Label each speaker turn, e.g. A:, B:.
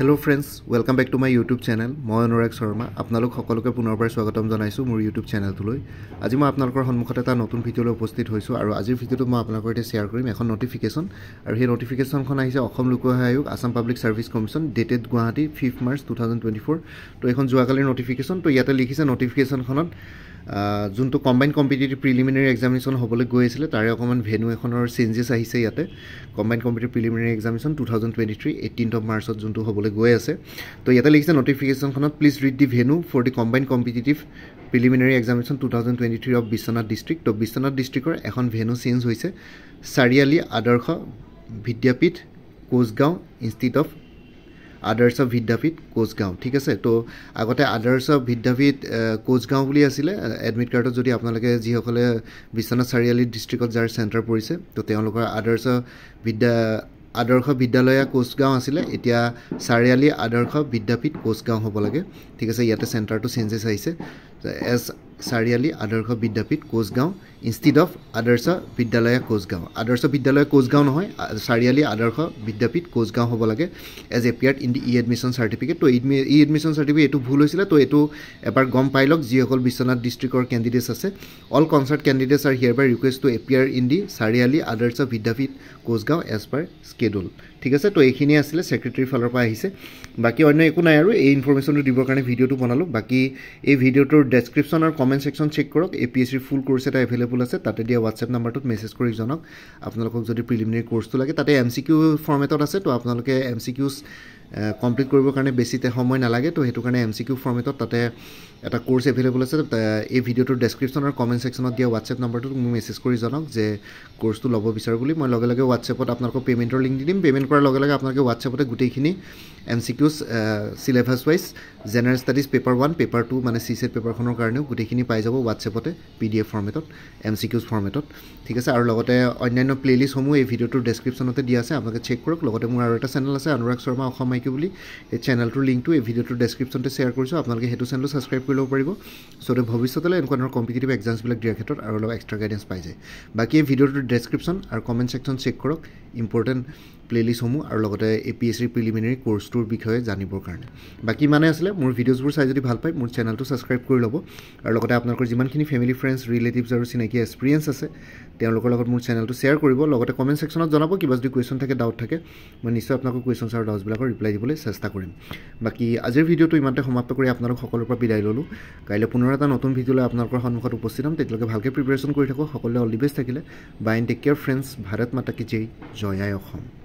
A: Hello friends, welcome back to my YouTube channel. মই অনুৰাগ শৰ্মা আপোনালোক সকলোকে পুনৰবাৰ স্বাগতম জনাইছো মোৰ YouTube চেনেলটোলৈ। আজি মই আপোনালোকৰ সন্মুখত এটা নতুন ভিডিঅ'লৈ উপস্থিত হৈছো আৰু আজিৰ ভিডিঅ'টো মই আপোনালোকৰ সৈতে শেয়াৰ কৰিম এখন নটিফিকেশন আৰু সেই নটিফিকেশনখন আহিছে অসম লোক সেৱা আয়োগ Assam public service commission dated Guwahati 5 March 2024 তো এখন যোৱাকালিৰ নটিফিকেশন তো ইয়াতে লিখিছে নটিফিকেশনখনত যোনটো কম্বাইন্ড কম্পিটিটিভ প্ৰিলিমিনাৰী এক্সামিনেশ্যন হ'বলৈ গৈ আছিল তাৰে অকমান ভেনু এখনৰ চেঞ্জেছ আহিছে ইয়াতে combined competitive preliminary examination 2023 18th of March যোনটো হ'বলৈ গৈ আছে তো ইয়াতে লিখিছে নটিফিকেশনখনত please read the venue for the combined competitive preliminary examination 2023 of Biswanath district তো বিশ্বনাথ ডিস্ট্ৰিক্টৰ এখন ভেনু চেঞ্জ হৈছে চাৰিআলি আদৰ্শ বিদ্যাপীঠ কোচগাঁও ইনষ্টিটিউট অফ আদৰ্শ বিদ্যাপীঠ কোচগাঁও ঠিক আছে তো আগতে আদৰ্শ বিদ্যাপীঠ কোচগাঁও বুলি আছিলে এডমিট কাৰ্ডত যদি আপোনালোকে যিসকলে বিশ্বনাথ চাৰিআলি ডিস্ট্ৰিক্টত যাৰ চেণ্টাৰ পৰিছে তো তেওঁলোকৰ আদৰ্শ বিদ্যালয় কোচগাঁও আছিলে এতিয়া চাৰিআলি আদৰ্শ বিদ্যাপীঠ কোচগাঁও হ'ব লাগে ঠিক আছে ইয়াতে চেণ্টাৰটো চেঞ্জেছ আহিছে S Chariali Adarsha Vidyapith Kochgaon institute of আদৰ্শ বিদ্যালয় কোচগাঁও নহয় চাৰিআলি আদৰ্শ বিদ্যাপীঠ কোচগাঁও হ'ব লাগে as appeared in the admission certificate তো এডমিশ্যন চাৰ্টিফিকেট এইটো ভুল হৈছিলে তো এইটো এবাৰ গম পাই লওক যিসকল বিশ্বনাথ ডিস্ট্ৰিক্টৰ কেণ্ডিডেটছ আছে all concerned candidates are hereby request to appear in the Charali Adarsha Vidyapith Kochgaon as per স্কেডুল ঠিক আছে তো এইখিনি আছিলে সেক্ৰেটাৰীৰ ফালৰ পৰা আহিছে বাকি অন্য একো নাই আৰু এই ইনফৰমেশ্যনটো দিবৰ কাৰণে ভিডিঅ'টো বনালো বাকি এই ভিডিঅ'টোৰ ডেছক্ৰিপশ্যন আৰু কমেণ্ট সেকশ্যন চেক কৰক এপিএছচিৰ ফুল কোৰ্ছ এটা এভেইলেবল আছে তাতে দিয়া হোৱাটছএপ নাম্বাৰটোত মেছেজ কৰি জনাওক আপোনালোকক যদি প্ৰিলিমিনাৰী কোৰ্ছটো লাগে তাতে এমচিকিউ ফৰ্মেটত আছে তো আপোনালোকে এমচিকিউজ কমপ্লিট কৰিবৰ কাৰণে বেছিতে সময় নালাগে তো সেইটো কাৰণে এমচিকিউ ফৰ্মেটত তাতে এটা কোৰ্ছ এভেইলেবল আছে এই ভিডিঅ'টোৰ ডেছক্ৰিপশ্যন আৰু কমেণ্ট সেকশ্যনত দিয়া হোৱাটছএপ নাম্বাৰটোত মোক মেছেজ কৰি জনাওক যে কোৰ্ছটো ল'ব বিচাৰোঁ বুলি মই লগে লগে হোৱাটছএপত আপোনালোকক পে'মেণ্টৰ লিংক দি দিম পে'মেণ্ট কৰাৰ লগে লগে আপোনালোকে হোৱাটছএপতে গোটেইখিনি MCQs syllabus wise general studies paper 1 paper 2 মানে চিছেট পেপাৰখনৰ কাৰণেও গোটেইখিনি পাই যাব হোৱাটছএপতে PDF ফৰ্মেটত এমচিকিউজ ফৰ্মেটত ঠিক আছে আৰু লগতে অন্যান্য প্লেলিষ্টসমূহ এই ভিডিঅ'টোৰ ডেছক্ৰিপশ্যনতে দিয়া আছে আপোনালোকে চেক কৰক লগতে মোৰ আৰু এটা চেনেল আছে অনুৰাগ শৰ্মা অসম আইকিউ বুলি এই চেনেলটোৰ লিংকটো এই ভিডিঅ'টোৰ ডেছক্ৰিপশ্যনতে শ্বেয়াৰ কৰিছোঁ আপোনালোকে সেইটো চেনেলটো ছাবস্ক্ৰাইব কৰি ল'ব পাৰিব চ' ভৱিষ্যতলৈ এনেকুৱা ধৰণৰ কম্পিটিটিভ এক্সামছবিলাক দিয়াৰ ক্ষেত্ৰত আৰু অলপ এক্সট্ৰা গাইডেঞ্চ পাই যায় বাকী এই ভিডিঅ'টোৰ ডেছক্ৰিপশ্যন আৰু কমেণ্ট ছেকশ্যন চেক কৰক ইম্পৰ্টেণ্ট প্লেলিষ্টসমূহ আৰু লগতে এপিএছচিৰ প্ৰিলিমিনাৰী কোৰ্ছটোৰ বিষয়ে জানিবৰ কাৰণে বাকী মানে আছিলে মোৰ ভিডিঅ'জবোৰ চাই যদি ভাল পায় মোৰ চেনেলটো ছাবস্ক্ৰাইব কৰি ল'ব আৰু লগতে আপোনালোকৰ যিমানখিনি ফেমিলি ফ্ৰেণ্ডছ ৰিলেটিভছ আৰু চিনাকি এক্সপিৰিয়েঞ্চ আছে তেওঁলোকৰ লগত মোৰ চেনেলটো শ্বেয়াৰ কৰিব লগতে কমেণ্ট ছেকশ্যনত জনাব কিবা যদি কুৱেশ্যন থাকে ডাউট থাকে মই নিশ্চয় আপোনালোকৰ কুৱেশ্যনছ আৰু ডাউটছবিলাকৰ ৰিপ্লাই দিবলৈ চেষ্টা কৰিম বাকী আজিৰ ভিডিঅ'টো ইমানতে সমাপ্ত কৰি আপোনালোক সকলোৰ পৰা বিদায় ল'লোঁ কাইলৈ পুনৰ এটা নতুন ভিডিঅ'লৈ আপোনালোকৰ সন্মুখত উপস্থিত হ'ম তেতিয়ালৈকে ভালকৈ প্ৰিপেৰেশ্যন কৰি থাকক সকলোৱে অল দি বেষ্ট থাকিলে bye and take care friends ভাৰত মাতা কি জয় আই অসম